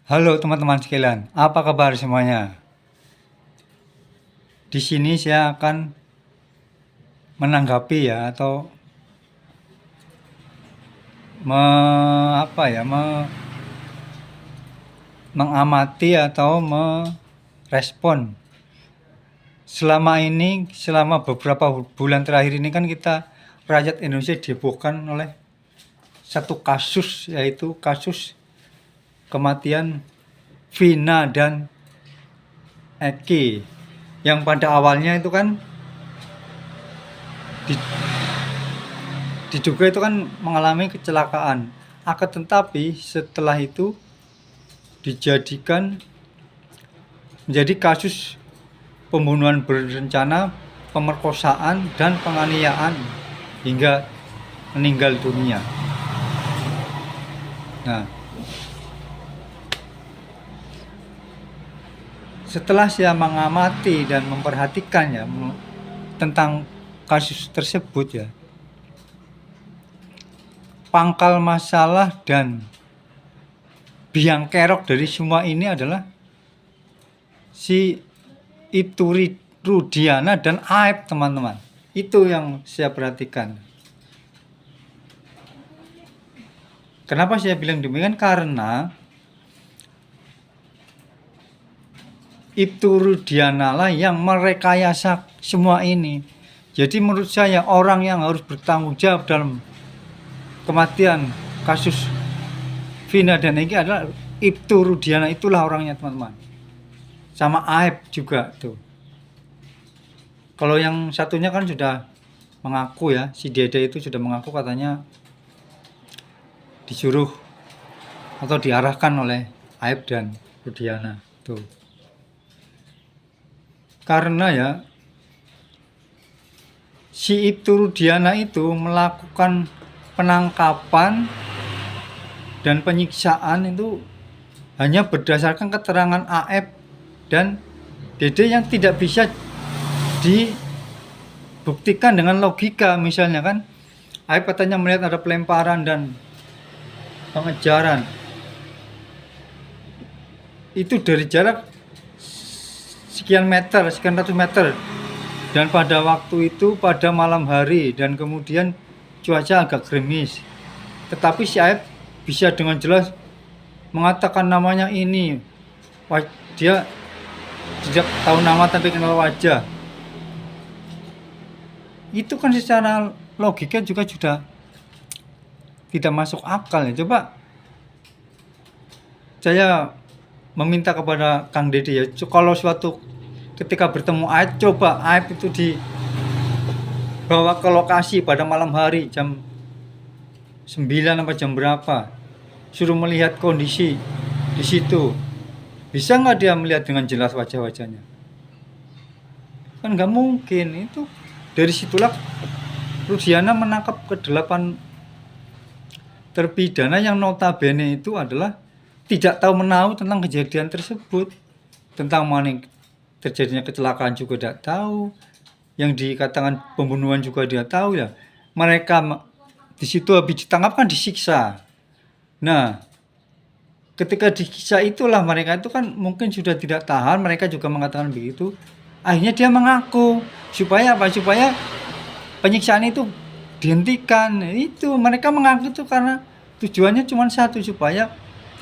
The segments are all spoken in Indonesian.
Halo teman-teman sekalian, apa kabar semuanya? Di sini saya akan menanggapi ya atau me, apa ya, mengamati atau merespon. Selama beberapa bulan terakhir ini kan kita rakyat Indonesia dihebohkan oleh satu kasus, yaitu kasus kematian Vina dan Eki, yang pada awalnya itu kan diduga itu kan mengalami kecelakaan. Akan tetapi setelah itu dijadikan menjadi kasus pembunuhan berencana, pemerkosaan, dan penganiayaan hingga meninggal dunia. Nah, setelah saya mengamati dan memperhatikannya tentang kasus tersebut ya, pangkal masalah dan biang kerok dari semua ini adalah si itu Rudiana dan Aib, teman-teman. Itu yang saya perhatikan. Kenapa saya bilang demikian? Karena itu Rudiana lah yang merekayasa semua ini. Jadi menurut saya orang yang harus bertanggung jawab dalam kematian kasus Vina dan Eki adalah itu Rudiana, itulah orangnya, teman-teman. Sama Aib juga tuh. Kalau yang satunya kan sudah mengaku ya, si Dede itu sudah mengaku katanya disuruh atau diarahkan oleh Aib dan Rudiana tuh. Karena ya si Ibtu Rudiana itu melakukan penangkapan dan penyiksaan itu hanya berdasarkan keterangan Aib dan Dede yang tidak bisa dibuktikan dengan logika. Misalnya kan Aib katanya melihat ada pelemparan dan pengejaran itu dari jarak sekian ratus meter, dan pada waktu itu pada malam hari dan kemudian cuaca agak gerimis, tetapi si Aib bisa dengan jelas mengatakan namanya ini. Dia tidak tahu nama tapi kenal wajah. Itu kan secara logika juga sudah tidak masuk akal ya. Coba saya meminta kepada Kang Deddy ya, kalau suatu ketika bertemu Aib, coba Aib itu dibawa ke lokasi pada malam hari jam 9 apa jam berapa, suruh melihat kondisi di situ. Bisa nggak dia melihat dengan jelas wajah-wajahnya? Kan nggak mungkin. Itu dari situlah Rudiana menangkap ke-8 terpidana yang notabene itu adalah tidak tahu menahu tentang kejadian tersebut. Tentang mana terjadinya kecelakaan juga tidak tahu. Yang dikatakan pembunuhan juga dia tahu ya. Mereka di situ habis ditangkap kan disiksa. Nah, ketika disiksa itulah mereka itu kan mungkin sudah tidak tahan, mereka juga mengatakan begitu. Akhirnya dia mengaku supaya apa? Supaya penyiksaan itu dihentikan. Itu mereka mengaku itu karena tujuannya cuma satu, supaya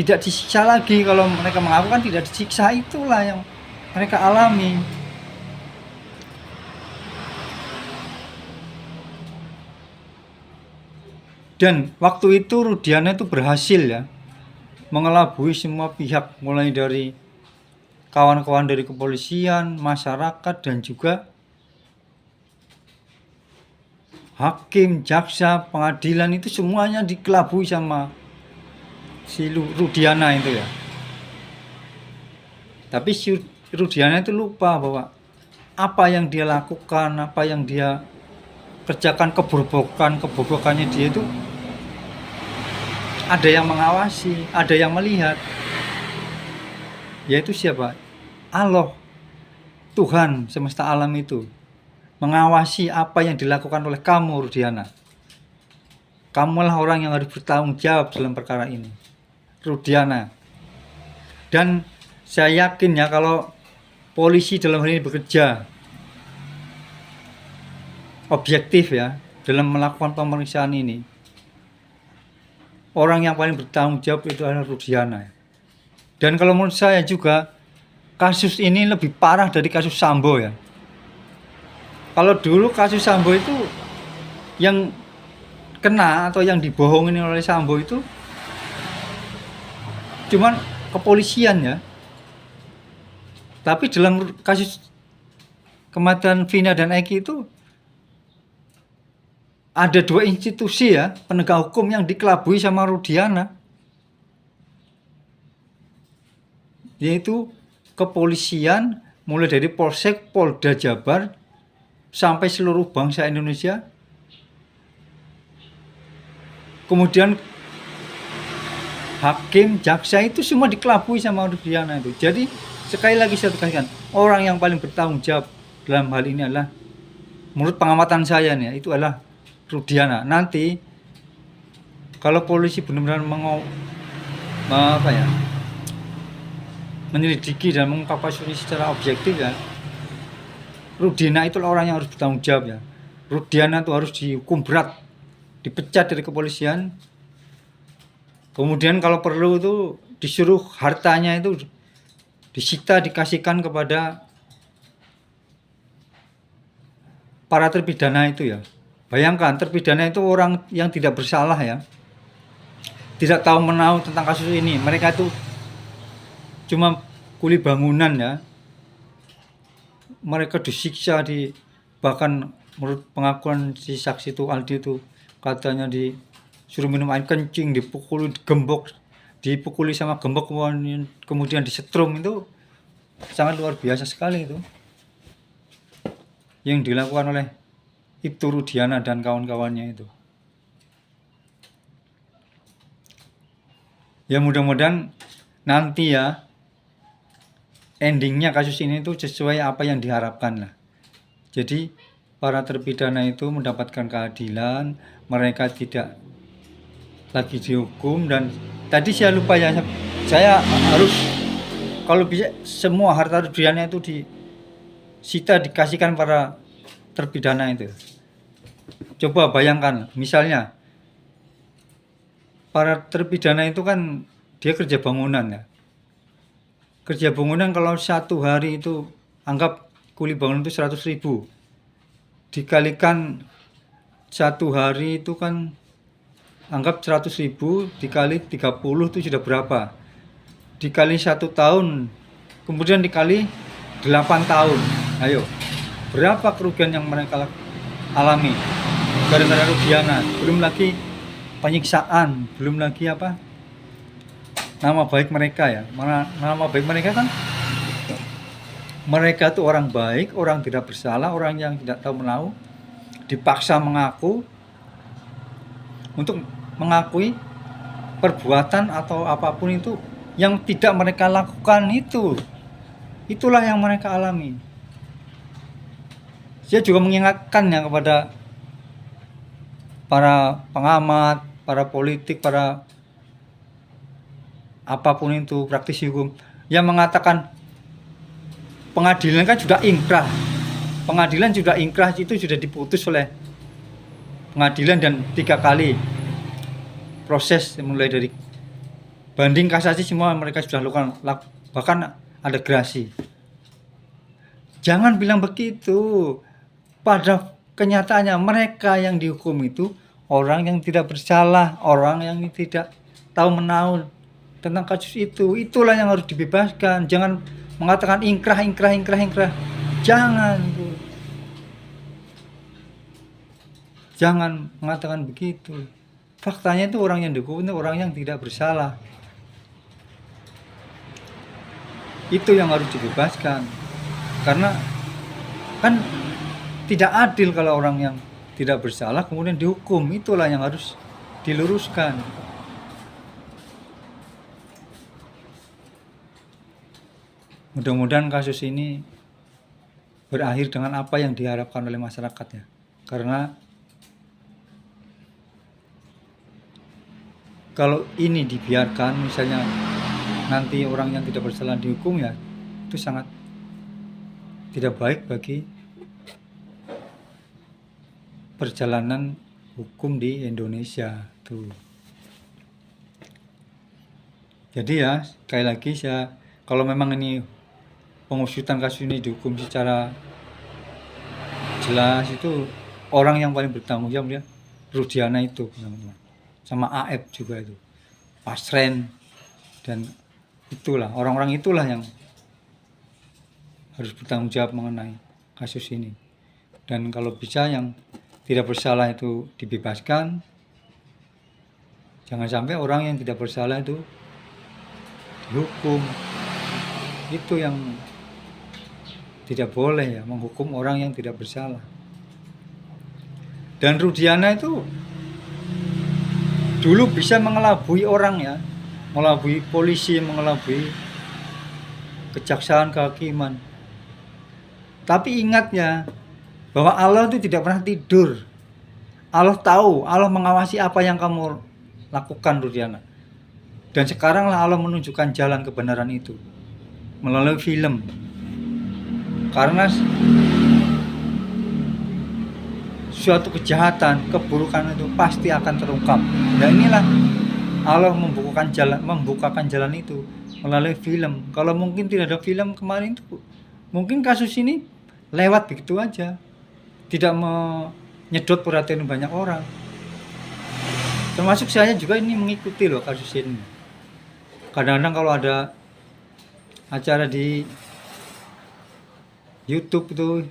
tidak disiksa lagi. Kalau mereka mengaku kan tidak disiksa, itulah yang mereka alami. Dan waktu itu Rudiana itu berhasil ya mengelabui semua pihak, mulai dari kawan-kawan dari kepolisian, masyarakat, dan juga hakim, jaksa, pengadilan. Itu semuanya dikelabui sama si Rudiana itu ya. Tapi si Rudiana itu lupa bahwa apa yang dia lakukan, apa yang dia kerjakan, kebobrokannya dia itu ada yang mengawasi, ada yang melihat. Yaitu siapa? Allah, Tuhan semesta alam itu mengawasi apa yang dilakukan oleh kamu, Rudiana. Kamulah orang yang harus bertanggung jawab dalam perkara ini, Rudiana. Dan saya yakin ya kalau polisi dalam hal ini bekerja objektif ya dalam melakukan pemeriksaan ini, orang yang paling bertanggung jawab itu adalah Rudiana. Dan kalau menurut saya juga kasus ini lebih parah dari kasus Sambo ya. Kalau dulu kasus Sambo itu yang kena atau yang dibohongin oleh Sambo itu cuman kepolisian ya. Tapi dalam kasus kematian Vina dan Eki itu ada dua institusi ya penegak hukum yang dikelabui sama Rudiana, yaitu kepolisian mulai dari Polsek, Polda Jabar sampai seluruh bangsa Indonesia. Kemudian hakim, jaksa itu semua dikelabui sama Rudiana itu. Jadi sekali lagi saya tegaskan, orang yang paling bertanggung jawab dalam hal ini adalah, menurut pengamatan saya nih, itu adalah Rudiana. Nanti kalau polisi benar-benar menyelidiki dan mengungkap kasus ini secara objektif ya, Rudiana itu orang yang harus bertanggung jawab ya. Rudiana itu harus dihukum berat, dipecat dari kepolisian. Kemudian kalau perlu itu disuruh hartanya itu disita, dikasihkan kepada para terpidana itu ya. Bayangkan terpidana itu orang yang tidak bersalah ya, tidak tahu menahu tentang kasus ini. Mereka itu cuma kuli bangunan ya. Mereka disiksa, bahkan menurut pengakuan si saksi itu Aldi itu katanya disuruh minum air kencing, dipukuli, digembok, dipukuli sama gembok, kemudian disetrum. Itu sangat luar biasa sekali itu yang dilakukan oleh Ibtu Rudiana dan kawan-kawannya itu. Ya mudah-mudahan nanti ya endingnya kasus ini itu sesuai apa yang diharapkan lah. Jadi para terpidana itu mendapatkan keadilan, mereka tidak lagi dihukum. Dan tadi saya lupa ya, saya harus kalau bisa semua harta Rudiana itu disita, dikasihkan para terpidana itu. Coba bayangkan, misalnya para terpidana itu kan dia kerja bangunan ya. Kerja bangunan kalau satu hari itu anggap kuli bangunan itu 100.000, dikalikan satu hari itu kan anggap 100.000 dikali 30 itu sudah berapa? Dikali 1 tahun, kemudian dikali 8 tahun. Ayo, berapa kerugian yang mereka alami gara-gara Rudiana? Belum lagi penyiksaan, belum lagi nama baik mereka ya. Nama baik mereka kan, mereka itu orang baik, orang tidak bersalah, orang yang tidak tahu menahu, dipaksa mengaku untuk mengakui perbuatan atau apapun itu yang tidak mereka lakukan itu. Itulah yang mereka alami. Saya juga mengingatkan ya kepada para pengamat, para politik, para apapun itu praktisi hukum yang mengatakan pengadilan kan sudah ingkrah. Pengadilan sudah ingkrah itu sudah diputus oleh pengadilan dan 3 kali proses, mulai dari banding, kasasi, semua mereka sudah lakukan, bahkan ada gerasi. Jangan bilang begitu. Pada kenyataannya mereka yang dihukum itu orang yang tidak bersalah, orang yang tidak tahu menahu tentang kasus itu. Itulah yang harus dibebaskan. Jangan mengatakan ingkrah. Jangan mengatakan begitu. Faktanya itu orang yang dihukum itu orang yang tidak bersalah. Itu yang harus dibebaskan. Karena kan tidak adil kalau orang yang tidak bersalah kemudian dihukum. Itulah yang harus diluruskan. Mudah-mudahan kasus ini berakhir dengan apa yang diharapkan oleh masyarakat ya. Karena kalau ini dibiarkan, misalnya nanti orang yang tidak bersalah dihukum, ya itu sangat tidak baik bagi perjalanan hukum di Indonesia tuh. Jadi ya sekali lagi kalau memang ini pengusutan kasus ini dihukum secara jelas, itu orang yang paling bertanggung jawab ya Rudiana itu, teman-teman. Sama AF juga itu, Pasren, dan itulah orang-orang itulah yang harus bertanggung jawab mengenai kasus ini. Dan kalau bisa yang tidak bersalah itu dibebaskan, jangan sampai orang yang tidak bersalah itu dihukum. Itu yang tidak boleh, ya, menghukum orang yang tidak bersalah. Dan Rudiana itu dulu bisa mengelabui orang, ya, mengelabui polisi, mengelabui kejaksaan, kehakiman. Tapi ingat ya, bahwa Allah itu tidak pernah tidur. Allah tahu, Allah mengawasi apa yang kamu lakukan, Rudiana. Dan sekaranglah Allah menunjukkan jalan kebenaran itu melalui film. Karena suatu kejahatan, keburukan itu pasti akan terungkap. Dan inilah Allah membukakan jalan itu melalui film. Kalau mungkin tidak ada film kemarin itu, mungkin kasus ini lewat begitu aja, tidak menyedot perhatian banyak orang. Termasuk saya juga ini mengikuti loh kasus ini. Kadang-kadang kalau ada acara di YouTube itu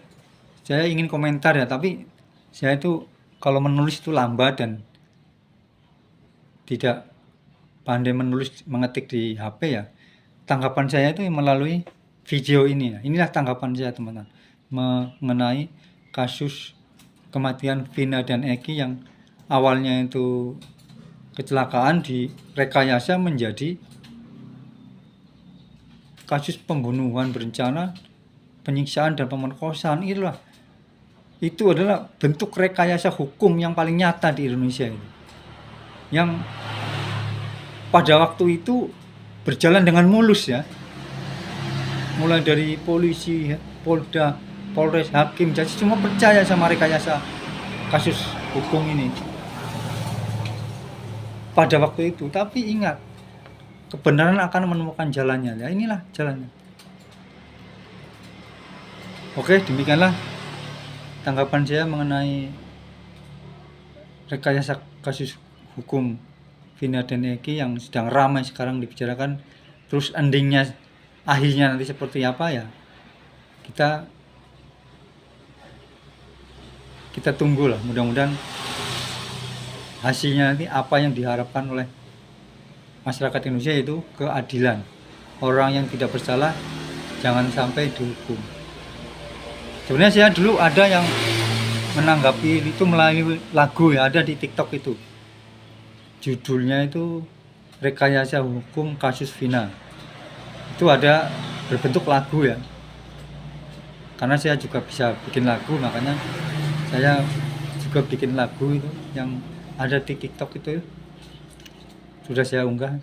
saya ingin komentar, ya, tapi saya itu kalau menulis itu lambat dan tidak pandai menulis, mengetik di HP, ya. Tanggapan saya itu melalui video ini. Inilah tanggapan saya, teman-teman, mengenai kasus kematian Vina dan Eki yang awalnya itu kecelakaan direkayasa menjadi kasus pembunuhan berencana, penyiksaan dan pemerkosaan. Itu adalah bentuk rekayasa hukum yang paling nyata di Indonesia ini, yang pada waktu itu berjalan dengan mulus, ya, mulai dari polisi, Polda, Polres, hakim, jadi semua percaya sama rekayasa kasus hukum ini pada waktu itu. Tapi ingat, kebenaran akan menemukan jalannya. Ya, inilah jalannya. Oke, demikianlah tanggapan saya mengenai rekayasa kasus hukum Vina dan Eki yang sedang ramai sekarang dibicarakan. Terus endingnya, akhirnya nanti seperti apa, ya kita tunggulah. Mudah-mudahan hasilnya nanti apa yang diharapkan oleh masyarakat Indonesia, yaitu keadilan. Orang yang tidak bersalah jangan sampai dihukum. Sebenarnya saya dulu ada yang menanggapi itu melalui lagu, ya, ada di TikTok itu. Judulnya itu Rekayasa Hukum Kasus Vina. Itu ada berbentuk lagu, ya. Karena saya juga bisa bikin lagu, makanya saya juga bikin lagu itu yang ada di TikTok itu. Sudah saya unggah.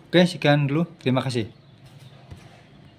Oke, sekian dulu. Terima kasih.